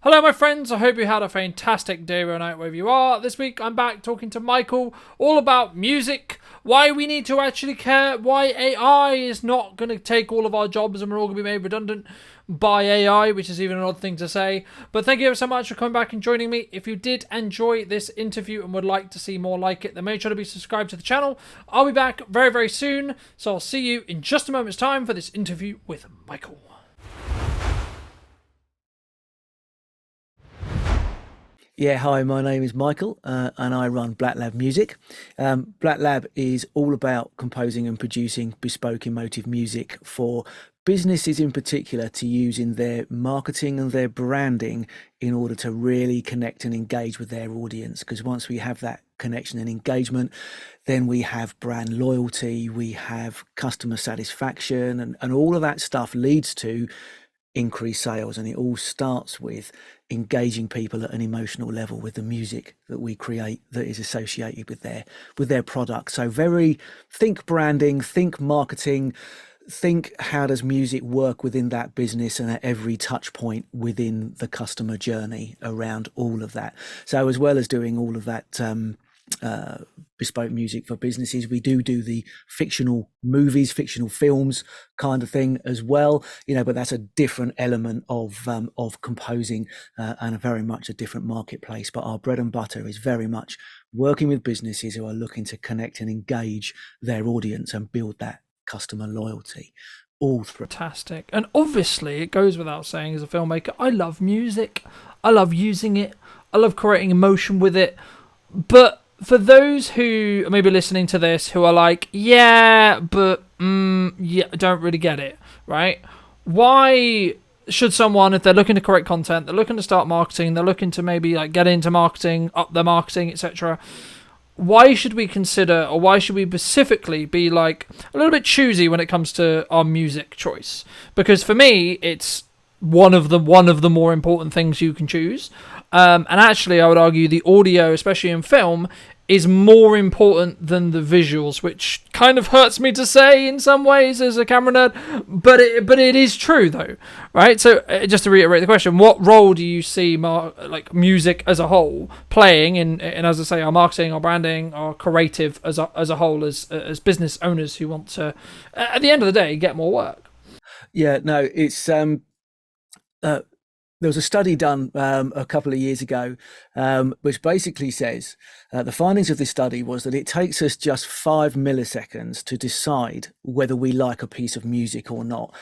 Hello, my friends. I hope you had a fantastic day or night wherever you are. This week, I'm back talking to Michael all about music, why we need to actually care, why AI is not going to take all of our jobs and we're all going to be made redundant by AI, which is even an odd thing to say. But thank you so much for coming back and joining me. If you did enjoy this interview and would like to see more like it, then make sure to be subscribed to the channel. I'll be back very, very soon. So I'll see you in just a moment's time for this interview with Michael. Yeah, hi, my name is Michael, and I run Black Lab Music. Black Lab is all about composing and producing bespoke emotive music for businesses in particular to use in their marketing and their branding in order to really connect and engage with their audience. Because once we have that connection and engagement, then we have brand loyalty, we have customer satisfaction, and all of that stuff leads to increase sales, and it all starts with engaging people at an emotional level with the music that we create that is associated with their product. So very think branding, think marketing, think how does music work within that business and at every touch point within the customer journey around all of that. So as well as doing all of that uh, bespoke music for businesses, we do the fictional movies, fictional films kind of thing as well, but that's a different element of composing, and a very much a different marketplace. But our bread and butter is very much working with businesses who are looking to connect and engage their audience and build that customer loyalty all through. Fantastic. And obviously, it goes without saying, as a filmmaker, I love music. I love using it. I love creating emotion with it. But for those who are maybe listening to this who are like, yeah, but yeah, don't really get it, right? Why should someone, if they're looking to create content, they're looking to start marketing, they're looking to maybe like get into marketing, up their marketing, etc., why should we consider, or why should we specifically be like a little bit choosy when it comes to our music choice? Because for me, it's one of the more important things you can choose. And actually, I would argue the audio, especially in film, is more important than the visuals, which kind of hurts me to say in some ways as a camera nerd, but it is true though, right? So just to reiterate the question, what role do you see like music as a whole playing in as I say, our marketing, our branding, our creative as a whole, as business owners who want to, at the end of the day, get more work? Yeah, no, it's uh, there was a study done a couple of years ago, which basically says the findings of this study was that it takes us just 5 milliseconds to decide whether we like a piece of music or not.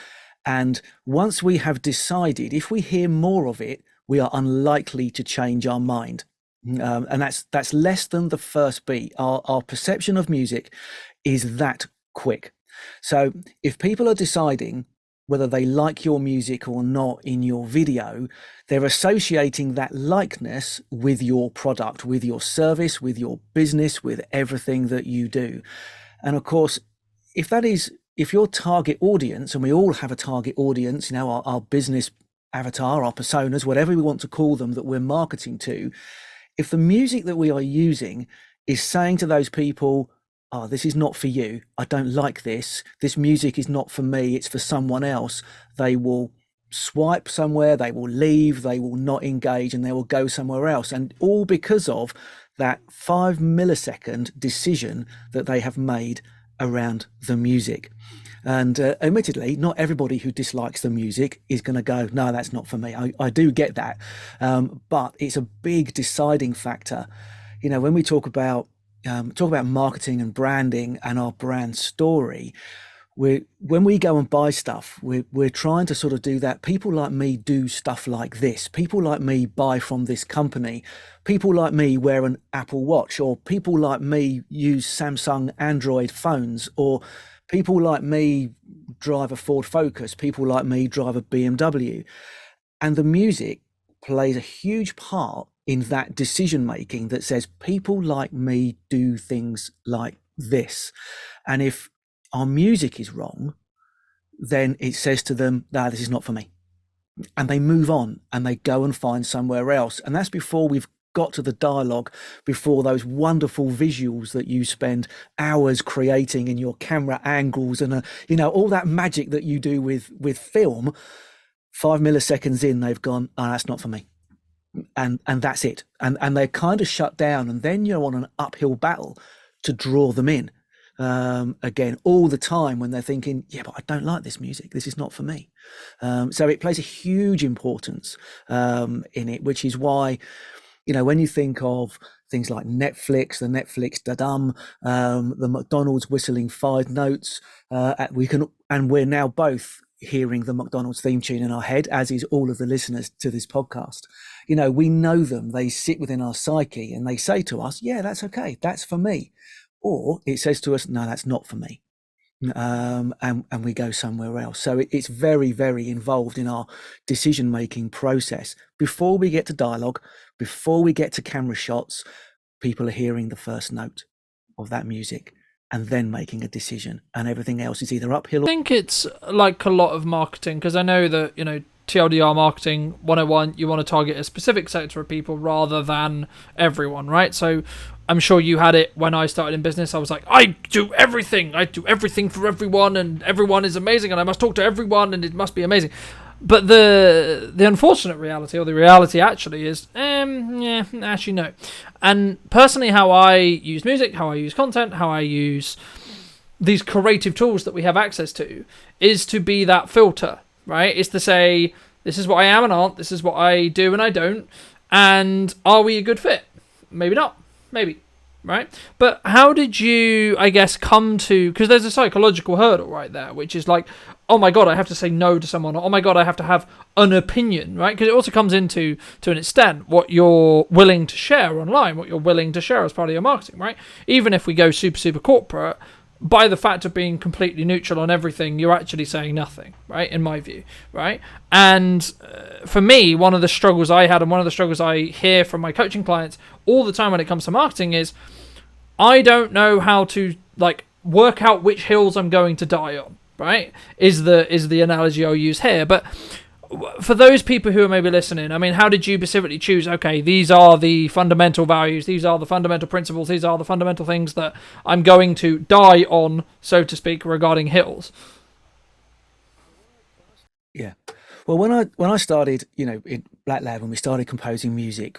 And once we have decided, if we hear more of it, we are unlikely to change our mind. And that's less than the first beat. Our perception of music is that quick. So if people are deciding whether they like your music or not in your video, they're associating that likeness with your product, with your service, with your business, with everything that you do. And of course, if your target audience, and we all have a target audience, our business avatar, our personas, whatever we want to call them, that we're marketing to, if the music that we are using is saying to those people, oh, this is not for you, I don't like this music is not for me, it's for someone else, they will swipe somewhere, they will leave, they will not engage, and they will go somewhere else. And all because of that 5 millisecond decision that they have made around the music. And admittedly, not everybody who dislikes the music is going to go, no, that's not for me. I do get that. But it's a big deciding factor. When we talk about marketing and branding and our brand story, when we go and buy stuff, we're trying to sort of do that. People like me do stuff like this. People like me buy from this company. People like me wear an Apple Watch, or people like me use Samsung Android phones, or people like me drive a Ford Focus. People like me drive a BMW. And the music plays a huge part in that decision making that says people like me do things like this. And if our music is wrong, then it says to them, no, this is not for me. And they move on and they go and find somewhere else. And that's before we've got to the dialogue, before those wonderful visuals that you spend hours creating in your camera angles and all that magic that you do with film. 5 milliseconds in, they've gone, oh, that's not for me. and that's it. And they're kind of shut down, and then you're on an uphill battle to draw them in again all the time when they're thinking, yeah, but I don't like this music. This is not for me. So it plays a huge importance in it, which is why, when you think of things like Netflix, the Netflix da-dum, the McDonald's whistling five notes, and we're now both hearing the McDonald's theme tune in our head, as is all of the listeners to this podcast. We know them, they sit within our psyche, and they say to us, yeah, that's okay, that's for me. Or it says to us, no, that's not for me. And we go somewhere else. So it's very, very involved in our decision-making process. Before we get to dialogue, before we get to camera shots, people are hearing the first note of that music and then making a decision, and everything else is either uphill. I think it's like a lot of marketing, because I know that, TLDR marketing 101, you want to target a specific sector of people rather than everyone, right? So I'm sure you had it when I started in business. I was like, I do everything for everyone, and everyone is amazing, and I must talk to everyone, and it must be amazing. But the unfortunate reality, or the reality actually, is actually no. And personally, how I use music, how I use content, how I use these creative tools that we have access to, is to be that filter, right? Is to say, this is what I am and aren't, this is what I do and I don't, and are we a good fit? Maybe not, maybe, right? But how did you, I guess, come to, because there's a psychological hurdle right there, which is like, oh my God, I have to say no to someone, or oh my God, I have to have an opinion, right? Because it also comes into, to an extent, what you're willing to share online, what you're willing to share as part of your marketing, right? Even if we go super, super corporate, by the fact of being completely neutral on everything, you're actually saying nothing, right? In my view, right? And for me, one of the struggles I had, and one of the struggles I hear from my coaching clients all the time when it comes to marketing, is I don't know how to work out which hills I'm going to die on, right? Is the analogy I'll use here. But for those people who are maybe listening, I mean, how did you specifically choose, okay, these are the fundamental values, these are the fundamental principles, these are the fundamental things that I'm going to die on, so to speak, regarding hills? Yeah. Well, when I started, in Black Lab, when we started composing music,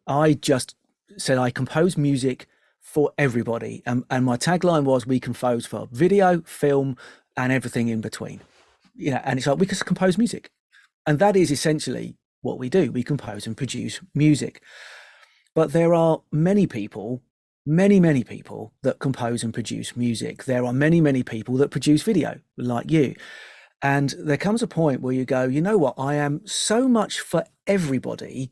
I just said I compose music for everybody, and my tagline was, we compose for video, film, and everything in between. And it's like, we just compose music, and that is essentially what we do. We compose and produce music. But there are many people, many people that compose and produce music. There are many people that produce video, like you. And there comes a point where you go, you know what, I am so much for everybody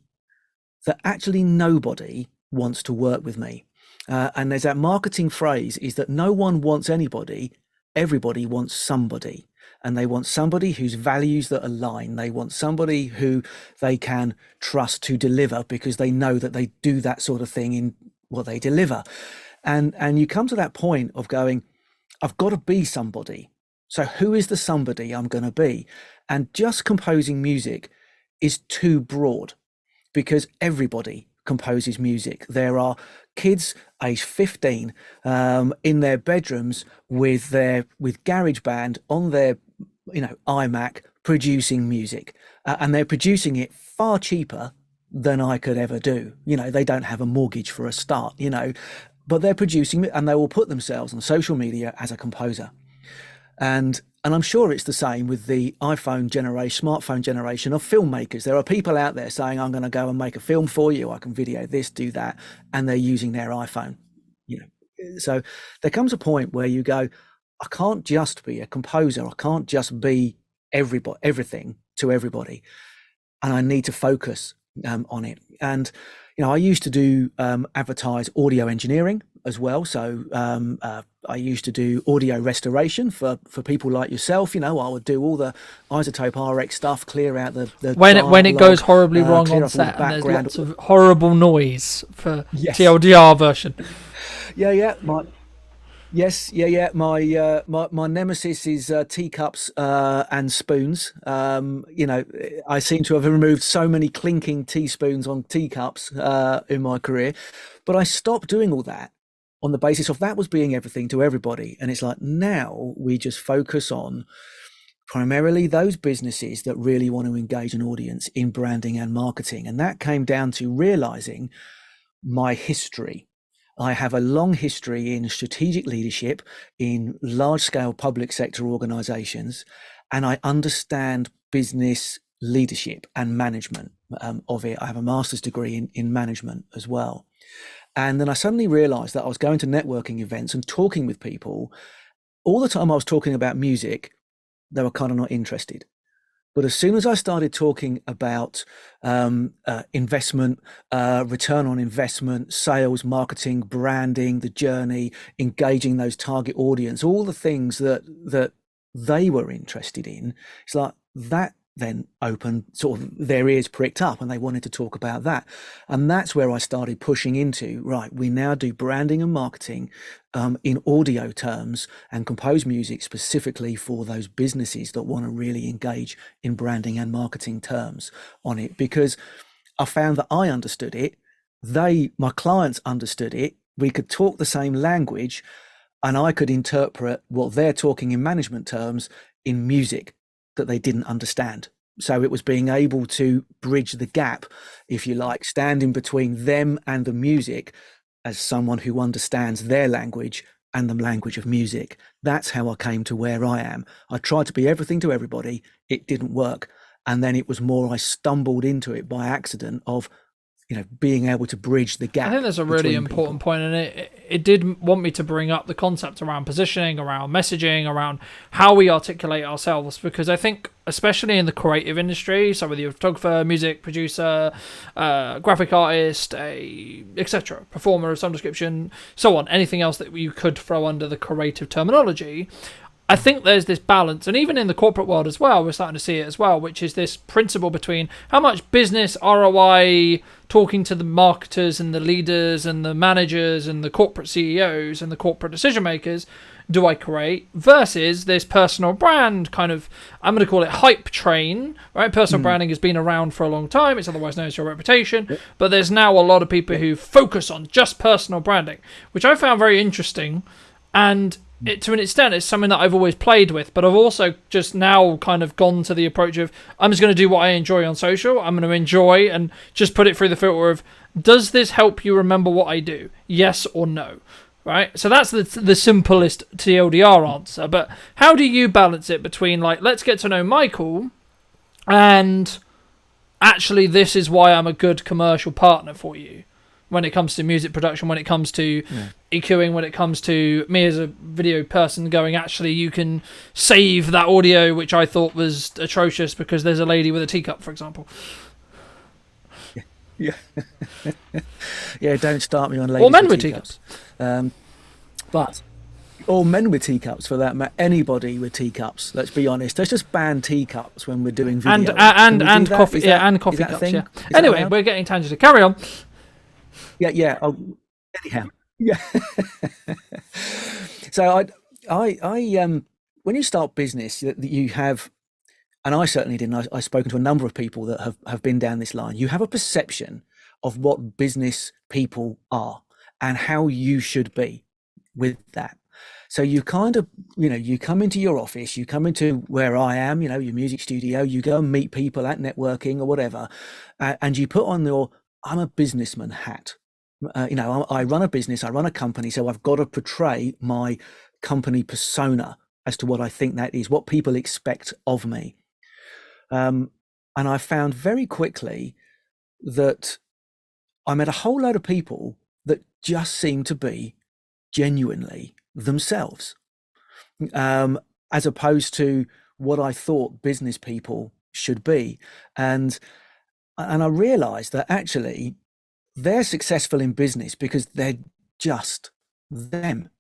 that actually nobody wants to work with me. And there's that marketing phrase, is that no one wants anybody, everybody wants somebody. And they want somebody whose values that align. They want somebody who they can trust to deliver, because they know that they do that sort of thing in what they deliver. And you come to that point of going, I've got to be somebody. So who is the somebody I'm going to be? And just composing music is too broad, because everybody composes music. There are kids age 15 in their bedrooms with GarageBand on their iMac, producing music, and they're producing it far cheaper than I could ever do. They don't have a mortgage for a start, but they're producing it, and they will put themselves on social media as a composer. And I'm sure it's the same with the smartphone generation of filmmakers. There are people out there saying, I'm going to go and make a film for you, I can video this, do that, and they're using their iPhone. So there comes a point where you go, I can't just be a composer. I can't just be everything to everybody, and I need to focus on it. And I used to do advertise audio engineering as well. So I used to do audio restoration for people like yourself. I would do all the Isotope RX stuff, clear out the when it goes horribly wrong on set, and there's lots of horrible noise for yes. TLDR version. Yeah. My nemesis is teacups and spoons. I seem to have removed so many clinking teaspoons on teacups in my career, but I stopped doing all that on the basis of that was being everything to everybody. And it's like, now we just focus on primarily those businesses that really want to engage an audience in branding and marketing. And that came down to realizing my history. I have a long history in strategic leadership in large scale public sector organizations, and I understand business leadership and management of it. I have a master's degree in management as well. And then I suddenly realized that I was going to networking events and talking with people. All the time I was talking about music, they were kind of not interested. But as soon as I started talking about investment, return on investment, sales, marketing, branding, the journey, engaging those target audience, all the things that they were interested in, it's like that then opened sort of their ears pricked up and they wanted to talk about that. And that's where I started pushing into, right, we now do branding and marketing in audio terms and compose music specifically for those businesses that want to really engage in branding and marketing terms on it, because I found that I understood it. My clients understood it. We could talk the same language and I could interpret what they're talking in management terms in music that they didn't understand. So it was being able to bridge the gap, if you like, standing between them and the music as someone who understands their language and the language of music. That's how I came to where I am. I tried to be everything to everybody. It didn't work. And then it was more, I stumbled into it by accident of, being able to bridge the gap. I think there's a really important point, and it did want me to bring up the concept around positioning, around messaging, around how we articulate ourselves, because I think, especially in the creative industry, so whether you're a photographer, music producer, graphic artist, etc., performer of some description, so on, anything else that you could throw under the creative terminology, I think there's this balance, and even in the corporate world as well, we're starting to see it as well, which is this principle between how much business ROI, talking to the marketers and the leaders and the managers and the corporate CEOs and the corporate decision makers do I create, versus this personal brand kind of, I'm going to call it hype train, right? Personal branding has been around for a long time. It's otherwise known as your reputation, but there's now a lot of people who focus on just personal branding, which I found very interesting. And to an extent, it's something that I've always played with, but I've also just now kind of gone to the approach of, I'm just going to do what I enjoy on social. I'm going to enjoy and just put it through the filter of, does this help you remember what I do? Yes or no? Right? So that's the simplest TLDR answer. But how do you balance it between, like, let's get to know Michael and actually this is why I'm a good commercial partner for you? When it comes to music production, when it comes to EQing, when it comes to me as a video person going, actually, you can save that audio, which I thought was atrocious because there's a lady with a teacup, for example. Yeah. Yeah, don't start me on ladies or men with teacups. Or men with teacups, for that matter. Anybody with teacups, let's be honest. Let's just ban teacups when we're doing video. And coffee, and coffee cups, yeah. Anyway, we're getting tangential. Carry on. Yeah. Oh, anyhow, yeah. So I when you start business, you have, and I certainly didn't. I've spoken to a number of people that have been down this line. You have a perception of what business people are and how you should be with that. So you kind of, you come into your office, you come into where I am, your music studio, you go and meet people at networking or whatever, and you put on your, I'm a businessman hat. I run a business, I run a company, so I've got to portray my company persona as to what I think that is, what people expect of me. And I found very quickly that I met a whole load of people that just seemed to be genuinely themselves, as opposed to what I thought business people should be. And I realized that actually they're successful in business because they're just them.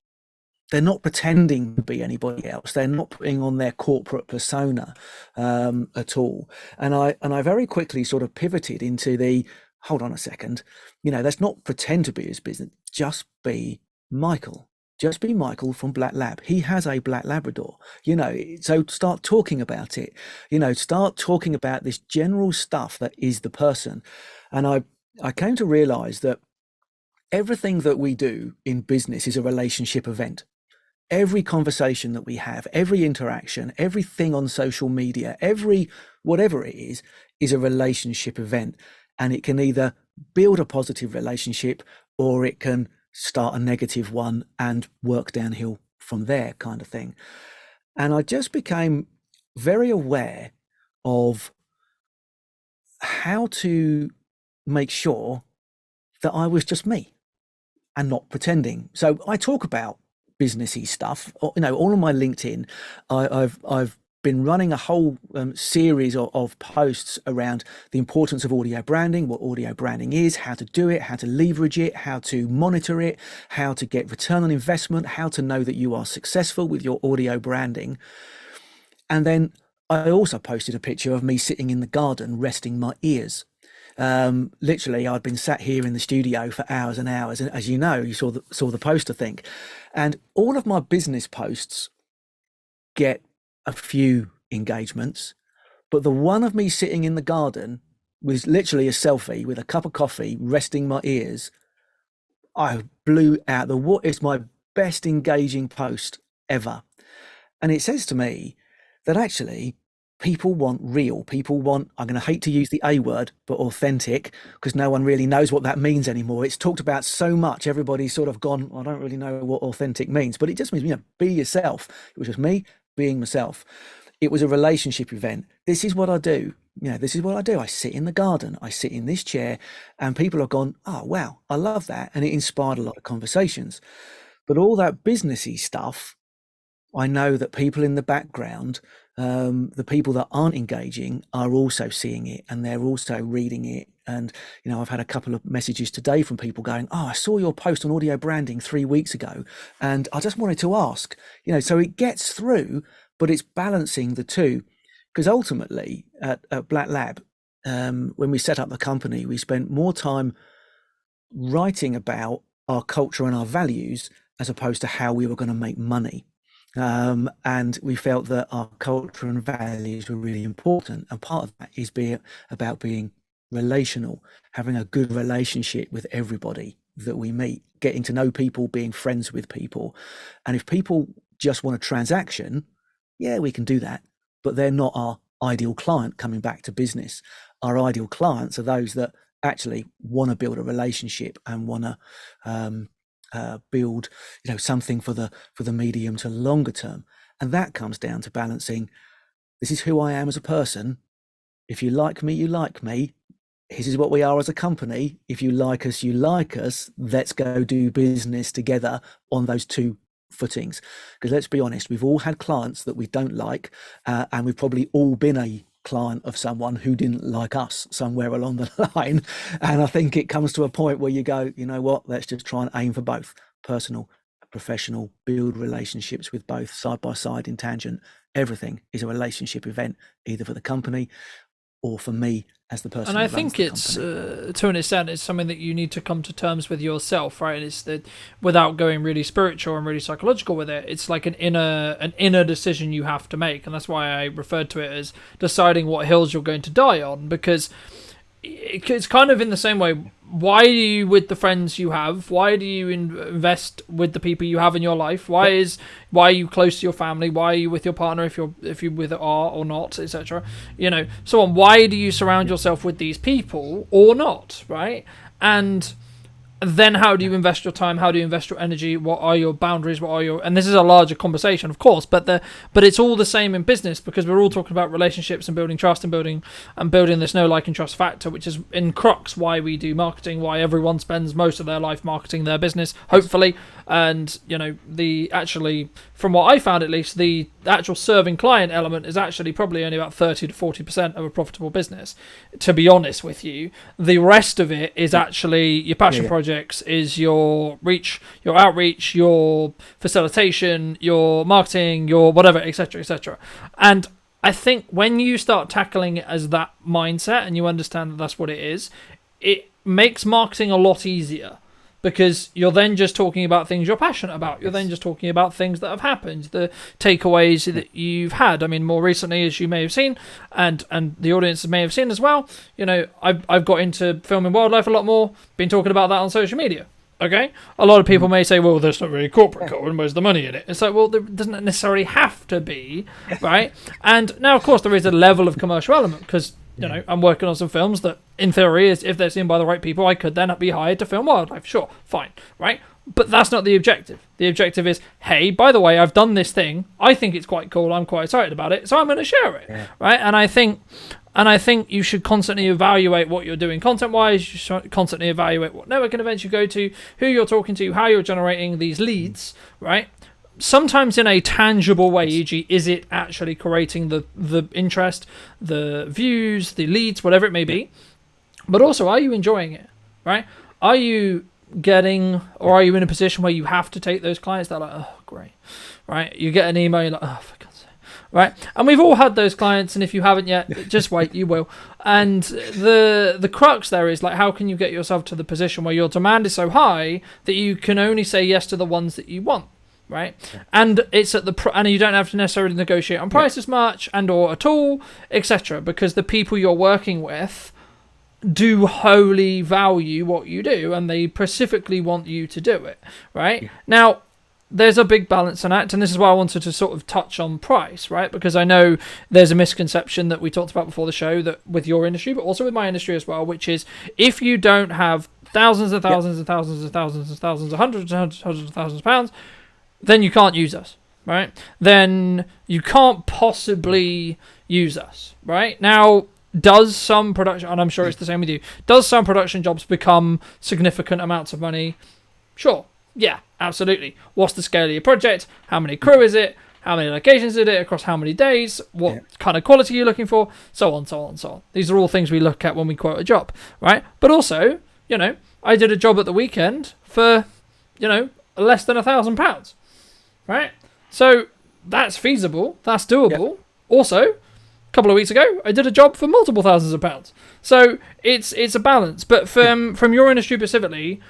They're not pretending to be anybody else. They're not putting on their corporate persona at all. And I very quickly sort of pivoted into the, hold on a second, let's not pretend to be his business. Just be Michael. Just be Michael from Black Lab. He has a Black Labrador, so start talking about it, start talking about this general stuff that is the person. And I came to realize that everything that we do in business is a relationship event. every conversation that we have, every interaction, everything on social media, every whatever it is a relationship event. And it can either build a positive relationship or it can start a negative one and work downhill from there, kind of thing. And I just became very aware of how to make sure that I was just me and not pretending. So I talk about businessy stuff. All on my LinkedIn, I've been running a whole series of posts around the importance of audio branding, what audio branding is, how to do it, how to leverage it, how to monitor it, how to get return on investment, how to know that you are successful with your audio branding. And then I also posted a picture of me sitting in the garden resting my ears. Literally, I'd been sat here in the studio for hours and hours, and as you know, you saw the post, I think, and all of my business posts get a few engagements, but the one of me sitting in the garden was literally a selfie with a cup of coffee, resting my ears. I blew out the what is my best engaging post ever, and it says to me that actually people want real. People want, I'm going to hate to use the A word, but authentic, because no one really knows what that means anymore. It's talked about so much. Everybody's sort of gone, I don't really know what authentic means, but it just means, be yourself. It was just me being myself. It was a relationship event. This is what I do. This is what I do. I sit in the garden, I sit in this chair, and people have gone, oh, wow, I love that. And it inspired a lot of conversations. But all that businessy stuff, I know that people in the background, the people that aren't engaging are also seeing it and they're also reading it. And, I've had a couple of messages today from people going, oh, I saw your post on audio branding 3 weeks ago. And I just wanted to ask, so it gets through, but it's balancing the two. Because ultimately at Black Lab, when we set up the company, we spent more time writing about our culture and our values as opposed to how we were going to make money. And we felt that our culture and values were really important. And part of that is about being relational, having a good relationship with everybody that we meet, getting to know people, being friends with people. And if people just want a transaction, yeah, we can do that. But they're not our ideal client coming back to business. Our ideal clients are those that actually want to build a relationship and want to build something for the medium to longer term. And that comes down to balancing, this is who I am as a person. If you like me, you like me. This is what we are as a company. If you like us, you like us. Let's go do business together on those two footings. Because let's be honest, we've all had clients that we don't like, and we've probably all been a client of someone who didn't like us somewhere along the line. And I think it comes to a point where you go, you know what, let's just try and aim for both, personal, professional, build relationships with both side by side in tangent. Everything is a relationship event, either for the company or for me as the person. And I think it's to an extent, it's something that you need to come to terms with yourself, right? And it's that without going really spiritual and really psychological with it, it's like an inner decision you have to make, and that's why I referred to it as deciding what hills you're going to die on, because it's kind of in the same way. Why are you with the friends you have? Why do you invest with the people you have in your life? Why are you close to your family? Why are you with your partner if you with it are or not, etc. So on. Why do you surround yourself with these people or not, right? And then how do you invest your time? How do you invest your energy? What are your boundaries? And this is a larger conversation, of course, but it's all the same in business, because we're all talking about relationships and building trust and building this know, like, and trust factor, which is in crux why we do marketing, why everyone spends most of their life marketing their business, hopefully. And from what I found, at least, the actual serving client element is actually probably only about 30 to 40% of a profitable business, to be honest with you. The rest of it is actually your passion projects, is your reach, your outreach, your facilitation, your marketing, your whatever, etc., etc. And I think when you start tackling it as that mindset and you understand that that's what it is, it makes marketing a lot easier. Because you're then just talking about things you're passionate about. You're then just talking about things that have happened, the takeaways that you've had. I mean, more recently, as you may have seen, and the audience may have seen as well, I've got into film and wildlife a lot more, been talking about that on social media. Okay, a lot of people Mhm. may say, "Well, that's not really corporate Yeah, Colin. Where's the money in it?" It's like, well, there doesn't necessarily have to be, right? And now, of course, there is a level of commercial element because yeah, I'm working on some films that, in theory, is if they're seen by the right people, I could then be hired to film wildlife. Sure, fine, right? But that's not the objective. The objective is, hey, by the way, I've done this thing. I think it's quite cool. I'm quite excited about it, so I'm going to share it, yeah, right? And I think you should constantly evaluate what you're doing content wise. You should constantly evaluate what networking events you go to, who you're talking to, how you're generating these leads, right? Sometimes in a tangible way, yes, e.g., is it actually creating the interest, the views, the leads, whatever it may yeah, be? But also, are you enjoying it, right? Are you getting, yeah, or are you in a position where you have to take those clients that are like, oh, great, right? You get an email, you're like, oh, for God's sake, right? And we've all had those clients, and if you haven't yet, just wait, you will. And the crux there is like, how can you get yourself to the position where your demand is so high that you can only say yes to the ones that you want, right? yeah, And it's at and you don't have to necessarily negotiate on yeah, price as much and or at all, etc. Because the people you're working with do wholly value what you do and they specifically want you to do it, right? yeah, Now, there's a big balance and act, and this is why I wanted to sort of touch on price, right? Because I know there's a misconception that we talked about before the show that with your industry, but also with my industry as well, which is if you don't have thousands and yeah, thousands and thousands and thousands and thousands, hundreds and hundreds of thousands of pounds, then you can't use us, right? Then you can't possibly use us, right? Now, does some production, and I'm sure it's the same with you, does some production jobs become significant amounts of money? Sure. Yeah, absolutely. What's the scale of your project? How many crew is it? How many locations is it across how many days? What yeah, kind of quality are you looking for? So on, so on, so on. These are all things we look at when we quote a job, right? But also, I did a job at the weekend for, less than £1,000, right? So that's feasible. That's yeah, doable. Also, a couple of weeks ago, I did a job for multiple thousands of pounds. So it's a balance. But yeah. from your industry specifically,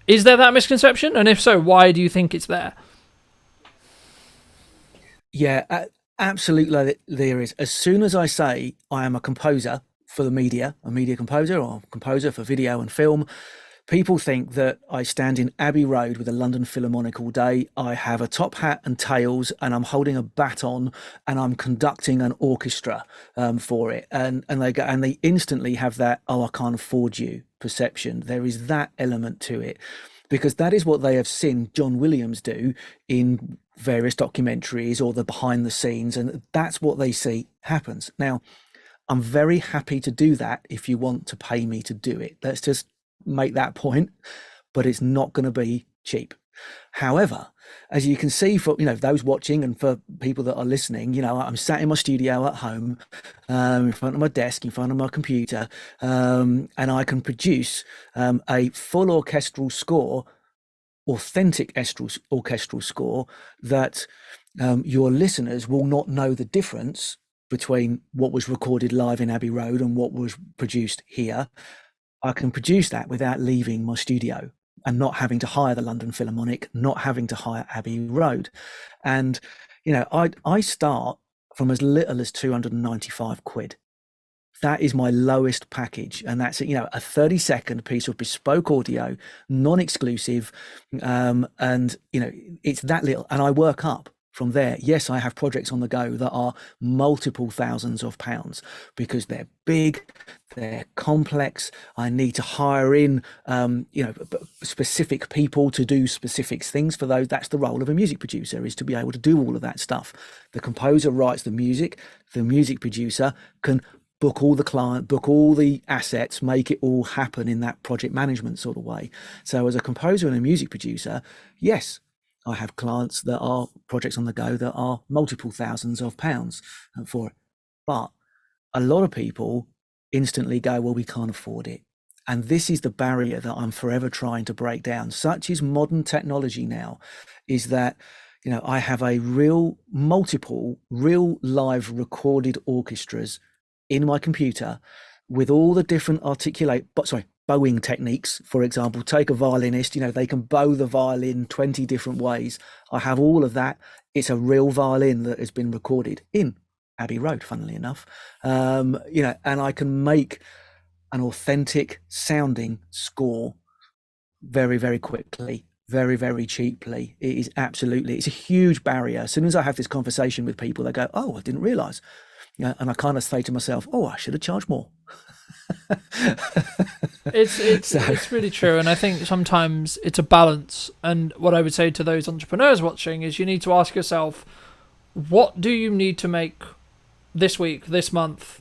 is there that misconception? And if so, why do you think it's there? Yeah, absolutely there is. As soon as I say I am a composer for the media, a media composer or composer for video and film, people think that I stand in Abbey Road with a London Philharmonic all day. I have a top hat and tails, and I'm holding a baton, and I'm conducting an orchestra for it. And they go and they instantly have that, oh, I can't afford you perception. There is that element to it, because that is what they have seen John Williams do in various documentaries or the behind the scenes, and that's what they see happens. Now, I'm very happy to do that if you want to pay me to do it. Let's just make that point, but it's not going to be cheap. However, as you can see for those watching and for people that are listening, I'm sat in my studio at home, in front of my desk, in front of my computer, and I can produce a full orchestral score, authentic orchestral score that your listeners will not know the difference between what was recorded live in Abbey Road and what was produced here. I can produce that without leaving my studio and not having to hire the London Philharmonic, not having to hire Abbey Road. And, I start from as little as 295 quid. That is my lowest package. And that's, a 30-second piece of bespoke audio, non-exclusive. And, it's that little. And I work up from there. Yes, I have projects on the go that are multiple thousands of pounds because they're big, they're complex. I need to hire in, specific people to do specific things for those. That's the role of a music producer, is to be able to do all of that stuff. The composer writes the music. The music producer can book all the client, book all the assets, make it all happen in that project management sort of way. So as a composer and a music producer, yes, I have clients that are projects on the go that are multiple thousands of pounds for it. But a lot of people instantly go, well, we can't afford it. And this is the barrier that I'm forever trying to break down. Such is modern technology now, is that, I have multiple real live recorded orchestras in my computer with all the different bowing techniques. For example, take a violinist, they can bow the violin 20 different ways. I have all of that. It's a real violin that has been recorded in Abbey Road, funnily enough. And I can make an authentic sounding score very, very quickly, very, very cheaply. It is absolutely, it's a huge barrier. As soon as I have this conversation with people, they go, "Oh, I didn't realize." And I kind of say to myself, "Oh, I should have charged more." So, It's really true, and I think sometimes it's a balance. And what I would say to those entrepreneurs watching is, you need to ask yourself, what do you need to make this week, this month,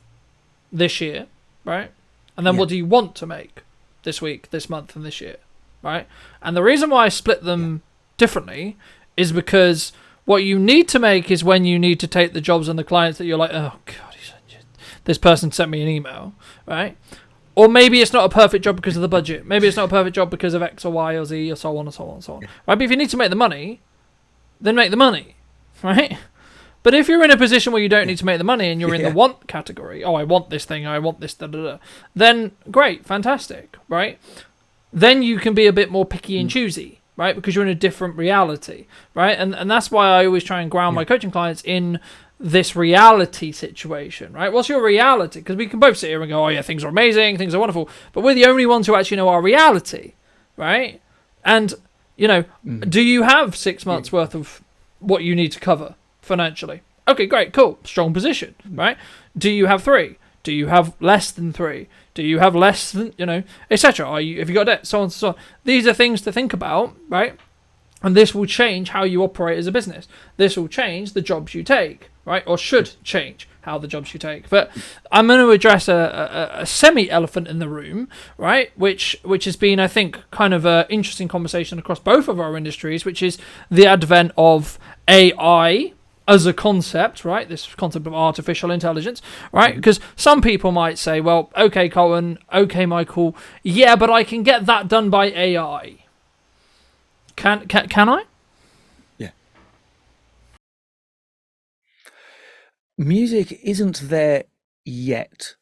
this year, right? And then yeah, what do you want to make this week, this month, and this year, right? And the reason why I split yeah, them differently is because what you need to make is when you need to take the jobs and the clients that you're like, oh god, this person sent me an email, right? Or maybe it's not a perfect job because of the budget. Maybe it's not a perfect job because of X or Y or Z or so on and so on and so on. Right? But if you need to make the money, then make the money, right? But if you're in a position where you don't yeah, need to make the money and you're in the yeah, want category, oh, I want this thing, I want this, da da da, then great, fantastic, right? Then you can be a bit more picky and mm, choosy, right? Because you're in a different reality, right? And that's why I always try and ground yeah, my coaching clients in this reality situation, right? What's your reality? Because we can both sit here and go, oh yeah, things are amazing, things are wonderful, but we're the only ones who actually know our reality, right? And, mm, do you have six yeah, months worth of what you need to cover financially? Okay, great, cool, strong position, mm, right? Do you have three? Do you have less than three? Do you have less than, etc.? Have you got debt? So on and so on. These are things to think about, right? And this will change how you operate as a business. This will change the jobs you take, right? Or should change how the jobs you take. But I'm going to address a semi-elephant in the room, right? Which has been, I think, kind of an interesting conversation across both of our industries, which is the advent of AI as a concept, right? This concept of artificial intelligence, right? mm. Because some people might say, well, okay, Colin, okay, Michael, yeah, but I can get that done by AI. Can I? Yeah. Music isn't there yet.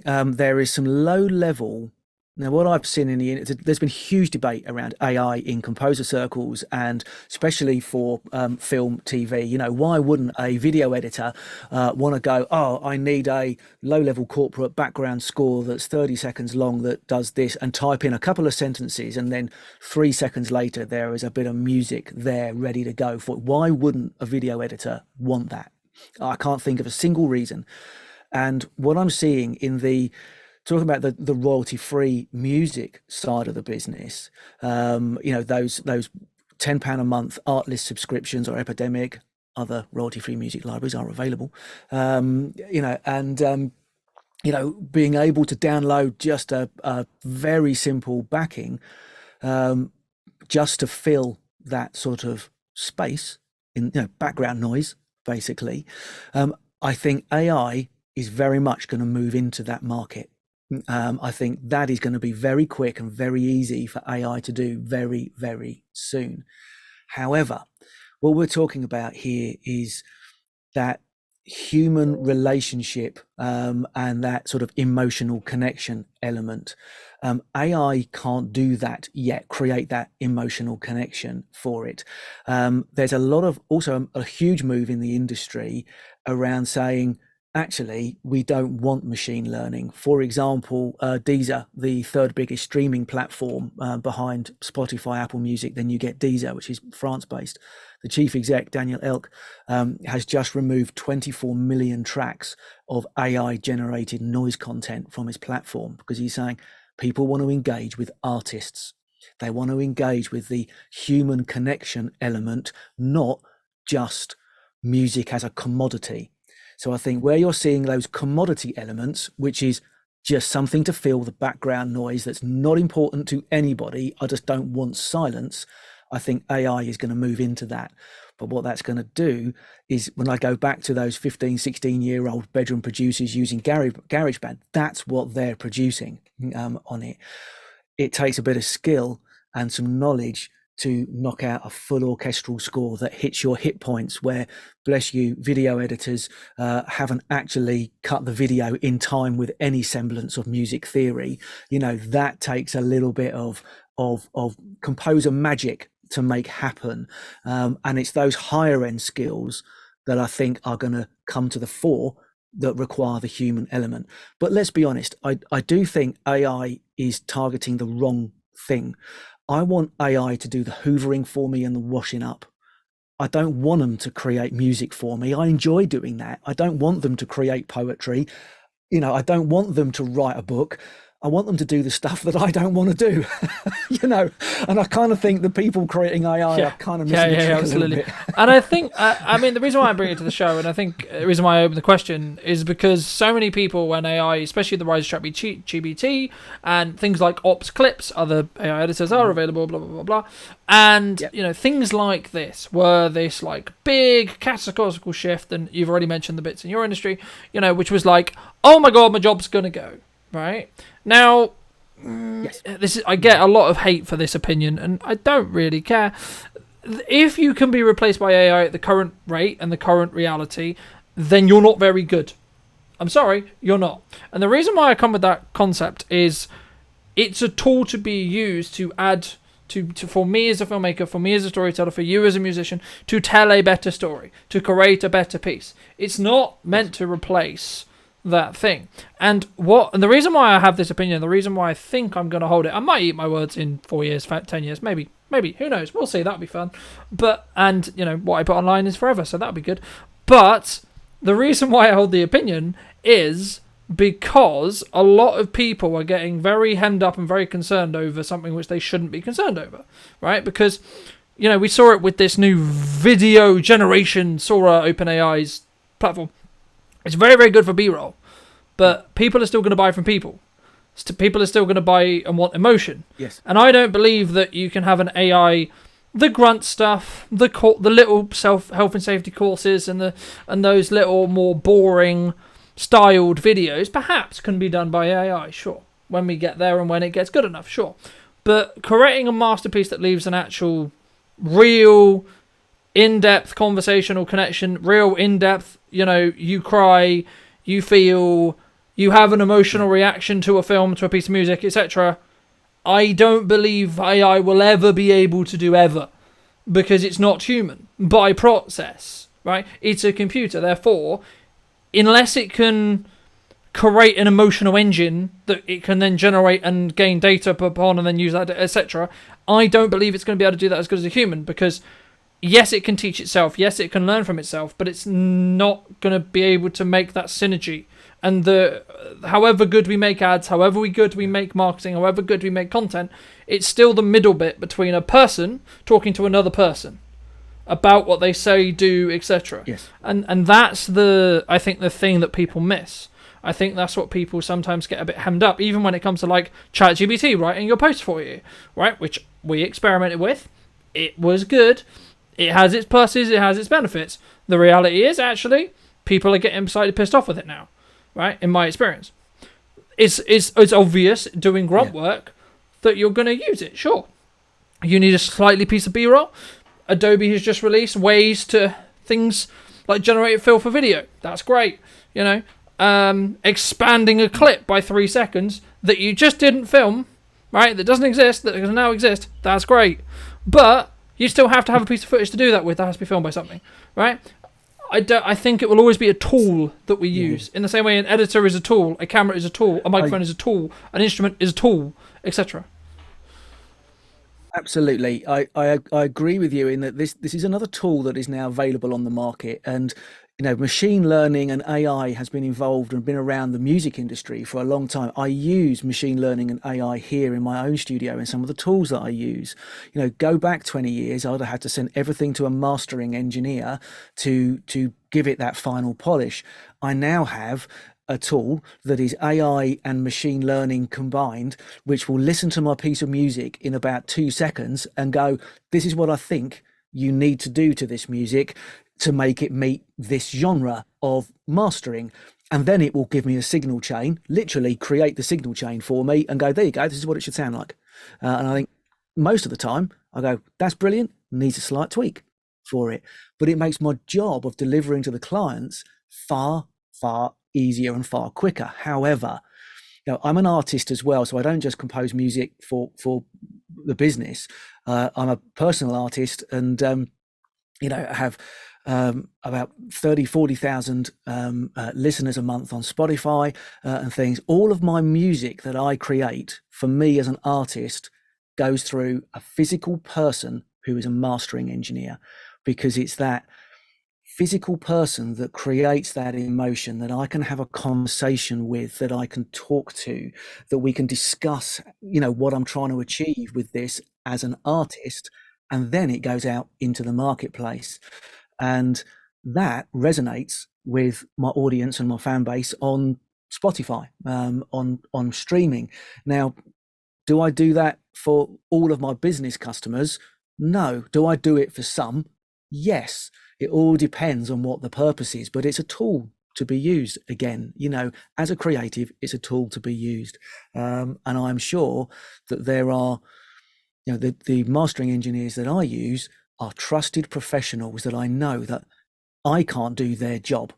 There is some low level. Now, what I've seen there's been huge debate around AI in composer circles, and especially for film, TV. Why wouldn't a video editor want to go, oh, I need a low level corporate background score that's 30 seconds long that does this, and type in a couple of sentences, and then 3 seconds later, there is a bit of music there ready to go for it. Why wouldn't a video editor want that? I can't think of a single reason. And what I'm seeing in the talking about the royalty free music side of the business, those £10 a month artlist subscriptions or Epidemic, other royalty free music libraries are available. And being able to download just a very simple backing, um, just to fill that sort of space in background noise, basically. I think AI is very much going to move into that market. I think that is going to be very quick and very easy for AI to do very, very soon. However, what we're talking about here is that human relationship, and that sort of emotional connection element. AI can't do that yet, create that emotional connection for it. There's a lot of also a huge move in the industry around saying, actually, we don't want machine learning. For example, Deezer, the third biggest streaming platform behind Spotify, Apple Music, then you get Deezer, which is France-based. The chief exec, Daniel Elk, has just removed 24 million tracks of AI-generated noise content from his platform because he's saying people want to engage with artists. They want to engage with the human connection element, not just music as a commodity. So I think where you're seeing those commodity elements, which is just something to fill the background noise that's not important to anybody, I just don't want silence, I think AI is going to move into that. But what that's going to do is when I go back to those 15, 16-year-old bedroom producers using GarageBand, that's what they're producing on it. It takes a bit of skill and some knowledge to knock out a full orchestral score that hits your hit points where, bless you, video editors haven't actually cut the video in time with any semblance of music theory. That takes a little bit of composer magic to make happen. And it's those higher end skills that I think are going to come to the fore that require the human element. But let's be honest, I do think AI is targeting the wrong thing. I want AI to do the hoovering for me and the washing up. I don't want them to create music for me. I enjoy doing that. I don't want them to create poetry. I don't want them to write a book. I want them to do the stuff that I don't want to do. And I kind of think the people creating AI are kind of missing the trick absolutely. a little bit. And I think, I mean, the reason why I bring it to the show, and I think the reason why I open the question, is because so many people, when AI, especially the rise of ChatGPT and things like Ops Clips, other AI editors are available, blah blah blah blah, and things like this were this like big catastrophic shift, and you've already mentioned the bits in your industry, which was like, oh my god, my job's gonna go. Right now, Yes. I get a lot of hate for this opinion, and I don't really care. If you can be replaced by AI at the current rate and the current reality, then you're not very good. I'm sorry, you're not. And the reason why I come with that concept is it's a tool to be used to add to for me as a filmmaker, for me as a storyteller, for you as a musician, to tell a better story, to create a better piece. It's not meant to replace that thing. And the reason why I have this opinion, the reason why I think I'm going to hold it, I might eat my words in 4 years, 10 years, maybe, who knows, we'll see, that'll be fun. But, and what I put online is forever, so that'll be good. But the reason why I hold the opinion is because a lot of people are getting very hemmed up and very concerned over something which they shouldn't be concerned over, right? Because, we saw it with this new video generation, Sora, OpenAI's platform. It's very, very good for B-roll, but people are still going to buy from people. People are still going to buy and want emotion. Yes. And I don't believe that you can have an AI, the grunt stuff, the little health and safety courses, and those little more boring styled videos, perhaps can be done by AI. Sure, when we get there and when it gets good enough, sure. But creating a masterpiece that leaves an actual, real, in-depth conversational connection, real in-depth, you cry, you feel, you have an emotional reaction to a film, to a piece of music, etc. I don't believe AI will ever be able to do ever, because it's not human by process, right? It's a computer, therefore, unless it can create an emotional engine that it can then generate and gain data upon and then use that, etc., I don't believe it's going to be able to do that as good as a human, because yes, it can teach itself. Yes, it can learn from itself, but it's not going to be able to make that synergy. And however good we make ads, however good we make marketing, however good we make content, it's still the middle bit between a person talking to another person about what they say, do, etc. Yes. And that's I think the thing that people miss. I think that's what people sometimes get a bit hemmed up, even when it comes to like ChatGPT writing your post for you, right? Which we experimented with. It was good. It has its pluses, it has its benefits. The reality is, actually, people are getting slightly pissed off with it now, right? In my experience. It's obvious, doing grunt work, that you're going to use it, sure. You need a slightly piece of B-roll. Adobe has just released ways to things like generate fill for video. That's great, expanding a clip by 3 seconds that you just didn't film, right? That doesn't exist, that does now exist. That's great. But you still have to have a piece of footage to do that with. That has to be filmed by something, right? I think it will always be a tool that we use. In the same way an editor is a tool, a camera is a tool, a microphone is a tool, an instrument is a tool, etc. Absolutely. I agree with you in that this is another tool that is now available on the market. And machine learning and AI has been involved and been around the music industry for a long time. I use machine learning and AI here in my own studio, and some of the tools that I use. Go back 20 years, I'd have had to send everything to a mastering engineer to give it that final polish. I now have a tool that is AI and machine learning combined, which will listen to my piece of music in about 2 seconds and go, this is what I think you need to do to this music to make it meet this genre of mastering. And then it will give me a signal chain, literally create the signal chain for me and go, there you go, this is what it should sound like. And I think most of the time I go, that's brilliant, needs a slight tweak for it. But it makes my job of delivering to the clients far, far easier and far quicker. However, I'm an artist as well, so I don't just compose music for the business. I'm a personal artist, and I have about 40,000 listeners a month on Spotify and things. All of my music that I create for me as an artist goes through a physical person who is a mastering engineer, because it's that physical person that creates that emotion that I can have a conversation with, that I can talk to, that we can discuss, what I'm trying to achieve with this as an artist. And then it goes out into the marketplace. And that resonates with my audience and my fan base on Spotify, on streaming. Now, do I do that for all of my business customers? No. Do I do it for some? Yes. It all depends on what the purpose is, but it's a tool to be used. Again, as a creative, it's a tool to be used. And I'm sure that there are, the mastering engineers that I use are trusted professionals that I know that I can't do their job.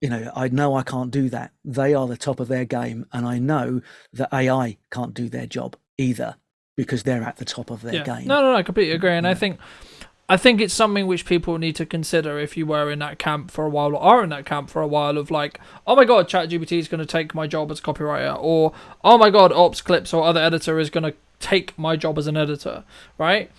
I know I can't do that. They are the top of their game. And I know that AI can't do their job either, because they're at the top of their game. No, I completely agree. And I think it's something which people need to consider if you were in that camp for a while, or are in that camp for a while, of like, oh my god, ChatGPT is going to take my job as a copywriter, or oh my god, Ops Clips or other editor is going to take my job as an editor, right?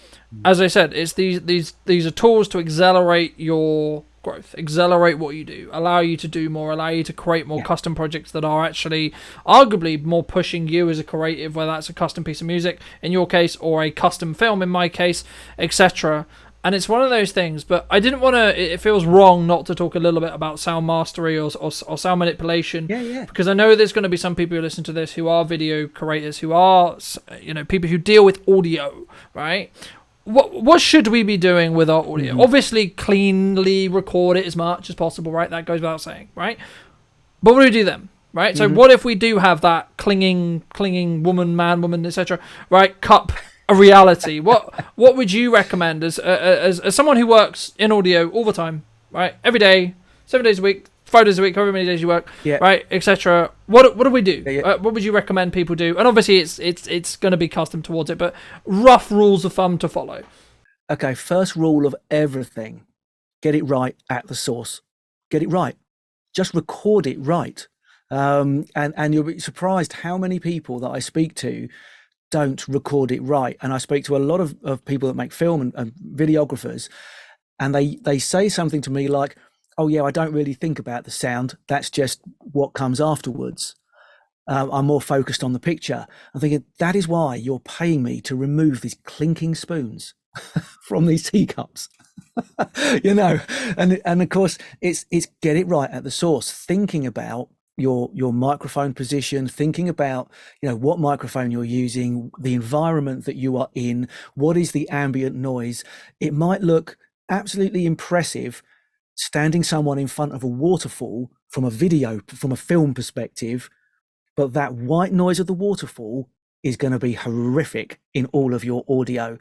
As I said, it's these are tools to accelerate your growth, accelerate what you do, allow you to do more, allow you to create more custom projects that are actually arguably more pushing you as a creative, whether that's a custom piece of music in your case or a custom film in my case, etc. And it's one of those things, but I didn't want to, it feels wrong not to talk a little bit about sound mastery or sound manipulation. Because I know there's going to be some people who listen to this who are video creators, who are, people who deal with audio, right? What should we be doing with our audio? Mm-hmm. Obviously, cleanly record it as much as possible, right? That goes without saying, right? But what do we do then, right? Mm-hmm. So what if we do have that clinging woman, man, woman, etc., right? Cup a reality. What would you recommend as someone who works in audio all the time, right? Every day, 7 days a week, 5 days a week, however many days you work, right, etc. What do we do? What would you recommend people do? And obviously, it's going to be custom towards it, but rough rules of thumb to follow. Okay, first rule of everything: get it right at the source. Get it right. Just record it right. And you'll be surprised how many people that I speak to don't record it right. And I speak to a lot of people that make film and videographers, and they say something to me like, oh yeah, I don't really think about the sound. That's just what comes afterwards. I'm more focused on the picture. I'm thinking, that is why you're paying me to remove these clinking spoons from these teacups. And of course it's get it right at the source, thinking about your microphone position, thinking about what microphone you're using, the environment that you are in, what is the ambient noise. It might look absolutely impressive standing someone in front of a waterfall from a film perspective, but that white noise of the waterfall is going to be horrific in all of your audio,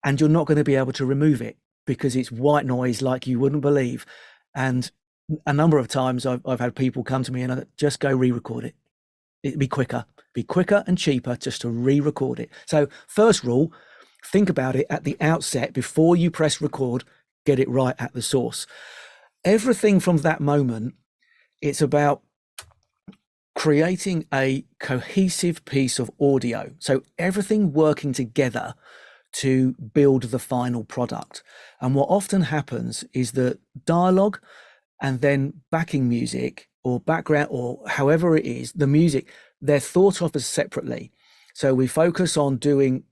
and you're not going to be able to remove it because it's white noise like you wouldn't believe. And a number of times I've had people come to me and I just go re-record it. It'd be quicker and cheaper just to re-record it. So first rule, think about it at the outset before you press record. Get it right at the source. Everything from that moment, it's about creating a cohesive piece of audio. So everything working together to build the final product. And what often happens is that dialogue and then backing music or background or however it is, the music, they're thought of as separately. So we focus on doing,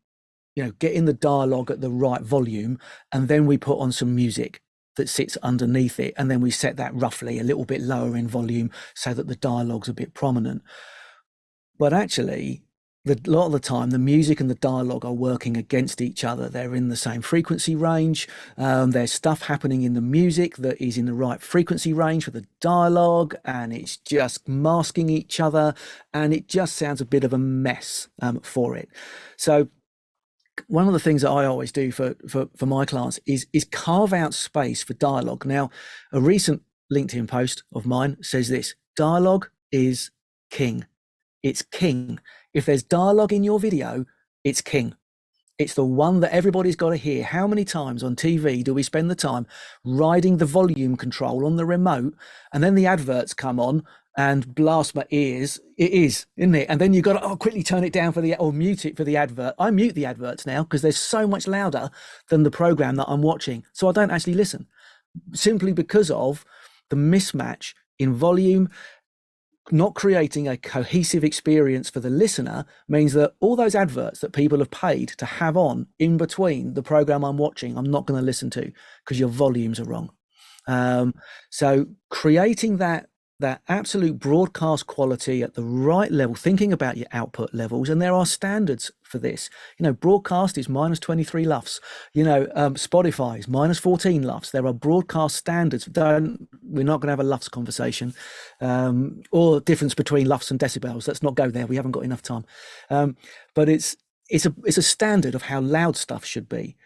getting the dialogue at the right volume, and then we put on some music that sits underneath it, and then we set that roughly a little bit lower in volume so that the dialogue's a bit prominent. But actually, a lot of the time, the music and the dialogue are working against each other. They're in the same frequency range. There's stuff happening in the music that is in the right frequency range for the dialogue, and it's just masking each other, and it just sounds a bit of a mess for it. So one of the things that I always do for my clients is carve out space for dialogue. Now, a recent LinkedIn post of mine says this: dialogue is king. It's king. If there's dialogue in your video, it's king. It's the one that everybody's got to hear. How many times on TV do we spend the time riding the volume control on the remote, and then the adverts come on and blast my ears. It is, isn't it? And then you've got to quickly turn it down or mute it for the advert. I mute the adverts now because they're so much louder than the program that I'm watching. So I don't actually listen, simply because of the mismatch in volume. Not creating a cohesive experience for the listener means that all those adverts that people have paid to have on in between the program I'm watching, I'm not going to listen to because your volumes are wrong. So creating that absolute broadcast quality at the right level, thinking about your output levels, and there are standards for this. Broadcast is minus 23 LUFS. Spotify is minus 14 LUFS. There are broadcast standards. We're not going to have a LUFS conversation, or difference between LUFS and decibels. Let's not go there. We haven't got enough time. But it's a standard of how loud stuff should be.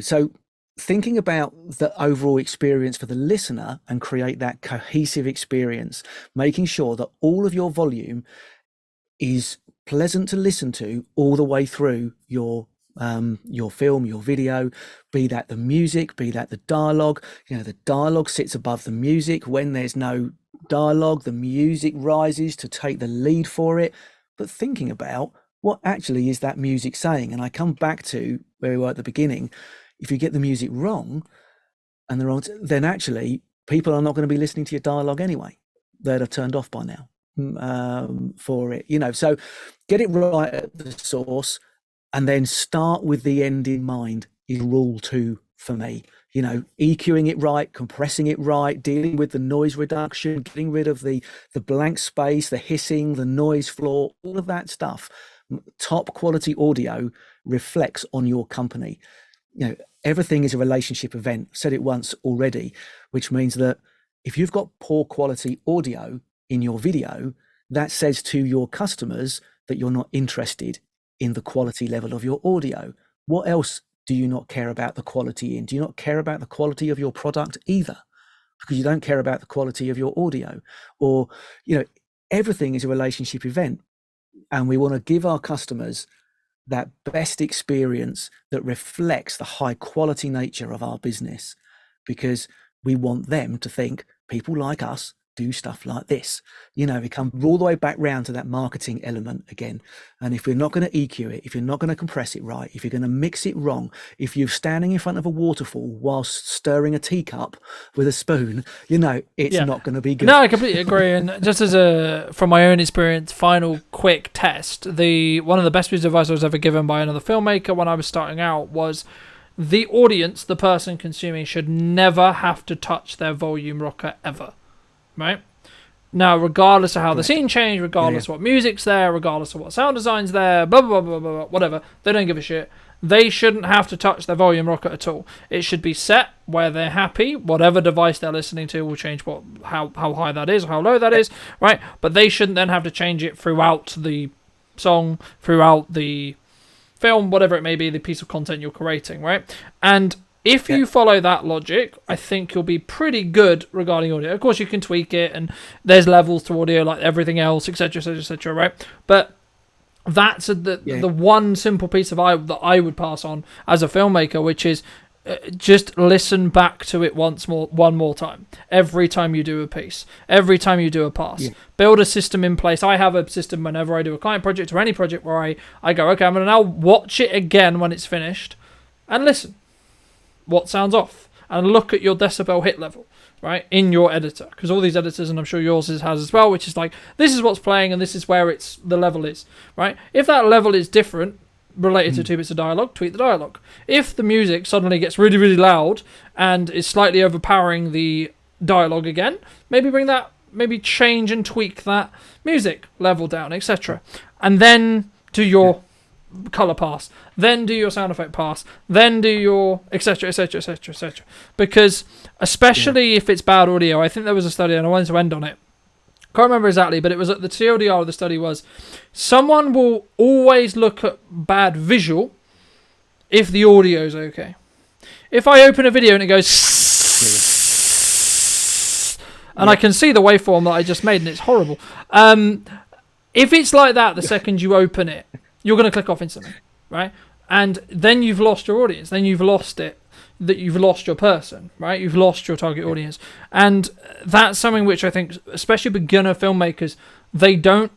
So thinking about the overall experience for the listener and create that cohesive experience, making sure that all of your volume is pleasant to listen to all the way through your film, your video, be that the music, be that the dialogue. The dialogue sits above the music. When there's no dialogue, the music rises to take the lead for it. But thinking about what actually is that music saying, and I come back to where we were at the beginning. If you get the music wrong, then actually people are not going to be listening to your dialogue anyway. They'd have turned off by now for it. So get it right at the source, and then start with the end in mind is rule 2 for me. EQing it right, compressing it right, dealing with the noise reduction, getting rid of the blank space, the hissing, the noise floor, all of that stuff. Top quality audio reflects on your company. Everything is a relationship event. I've said it once already, which means that if you've got poor quality audio in your video, that says to your customers that you're not interested in the quality level of your audio. What else do you not care about the quality in? Do you not care about the quality of your product either? Because you don't care about the quality of your audio. Or, everything is a relationship event, and we want to give our customers that best experience that reflects the high quality nature of our business, because we want them to think people like us do stuff like this. We come all the way back round to that marketing element again. And if we're not going to EQ it, if you're not going to compress it right, if you're going to mix it wrong, if you're standing in front of a waterfall whilst stirring a teacup with a spoon, it's not going to be good. No, I completely agree. And just from my own experience, final quick test, one of the best pieces of advice I was ever given by another filmmaker when I was starting out was the audience, the person consuming, should never have to touch their volume rocker ever. Right? Now, regardless of how the scene changed, regardless of what music's there, regardless of what sound design's there, blah, blah, blah, blah, blah, whatever, they don't give a shit. They shouldn't have to touch their volume rocker at all. It should be set where they're happy. Whatever device they're listening to will change how high that is or how low that is, right? But they shouldn't then have to change it throughout the song, throughout the film, whatever it may be, the piece of content you're creating, right? And if you follow that logic, I think you'll be pretty good regarding audio. Of course, you can tweak it, and there's levels to audio like everything else, etc., etc., etc., right? But that's the one simple piece of that I would pass on as a filmmaker, which is just listen back to it one more time. Every time you do a piece, every time you do a pass, build a system in place. I have a system whenever I do a client project or any project where I go, okay, I'm going to now watch it again when it's finished and listen. What sounds off, and look at your decibel hit level, right, in your editor, because all these editors, and I'm sure yours has as well, which is like, this is what's playing and this is where the level is, right? If that level is different related to 2 bits of dialogue, tweak the dialogue. If the music suddenly gets really, really loud and is slightly overpowering the dialogue again, maybe change and tweak that music level down, etc. And then do your color pass, then do your sound effect pass, then do your etc, etc, etc, etc. Because especially if it's bad audio, I think there was a study, and I wanted to end on it, can't remember exactly, but it was at the TLDR of the study was someone will always look at bad visual if the audio's okay. If I open a video and it goes and I can see the waveform that I just made and it's horrible, if it's like that the second you open it, you're going to click off instantly, right? and then you've lost your audience. Then you've lost it. That you've lost your person, right? You've lost your target audience, and that's something which I think, especially beginner filmmakers, they either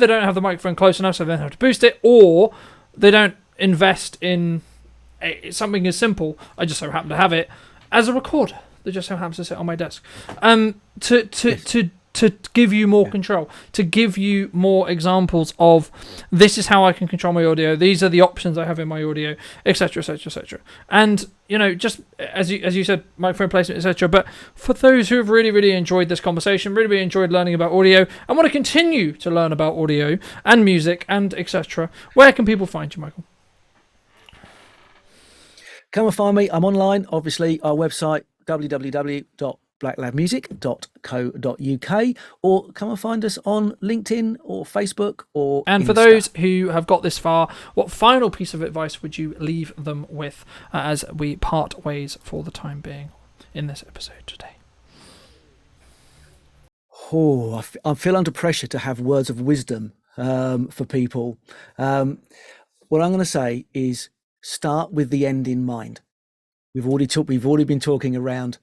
don't have the microphone close enough, so they don't have to boost it, or they don't invest in something as simple. I just so happen to have it as a recorder that just so happens to sit on my desk. To give you more control, to give you more examples of this is how I can control my audio. These are the options I have in my audio, etc., etc., etc. And just as you said, microphone placement, etc. But for those who have really, really enjoyed this conversation, really, really enjoyed learning about audio, and want to continue to learn about audio and music and etc., where can people find you, Michael? Come and find me. I'm online, obviously. Our website, www.blacklabmusic.co.uk, or come and find us on LinkedIn or Facebook or And Insta. for those who have got this far, what final piece of advice would you leave them with as we part ways for the time being in this episode today? I feel under pressure to have words of wisdom for people. What I'm going to say is start with the end in mind. We've already been talking around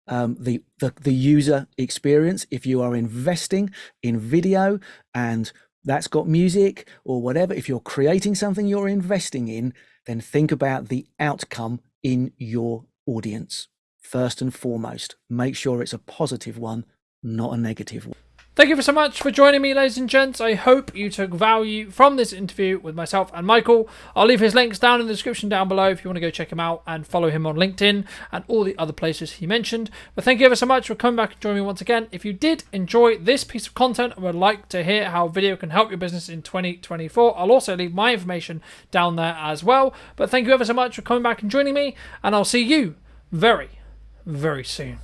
the user experience. If you are investing in video and that's got music or whatever, if you're creating something you're investing in, then think about the outcome in your audience. First and foremost, make sure it's a positive one, not a negative one. Thank you so much for joining me, ladies and gents. I hope you took value from this interview with myself and Michael. I'll leave his links down in the description down below if you want to go check him out and follow him on LinkedIn and all the other places he mentioned. But thank you ever so much for coming back and joining me once again. If you did enjoy this piece of content and would like to hear how video can help your business in 2024, I'll also leave my information down there as well. But thank you ever so much for coming back and joining me, and I'll see you very, very soon.